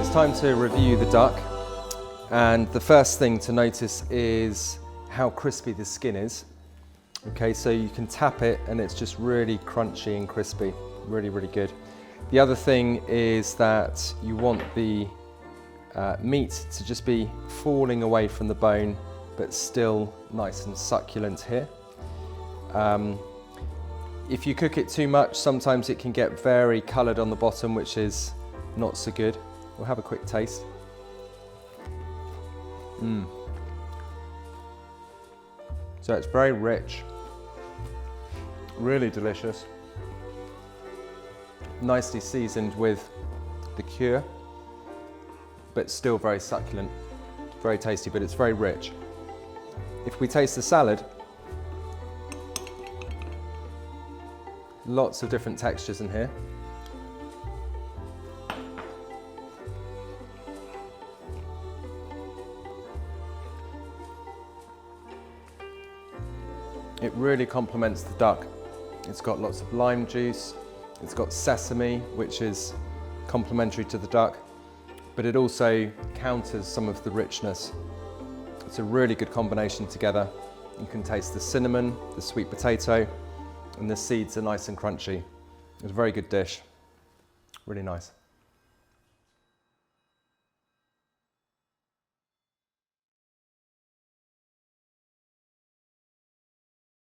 it's time to review the duck, and the first thing to notice is how crispy the skin is. Okay, so you can tap it and it's just really crunchy and crispy, really, really good. The other thing is that you want the meat to just be falling away from the bone, but still nice and succulent here. If you cook it too much, sometimes it can get very coloured on the bottom, which is not so good. We'll have a quick taste. So it's very rich, really delicious, nicely seasoned with the cure, but still very succulent, very tasty, but it's very rich. If we taste the salad, lots of different textures in here. It really complements the duck. It's got lots of lime juice, it's got sesame, which is complementary to the duck, but it also counters some of the richness. It's a really good combination together. You can taste the cinnamon, the sweet potato, and the seeds are nice and crunchy. It's a very good dish, really nice.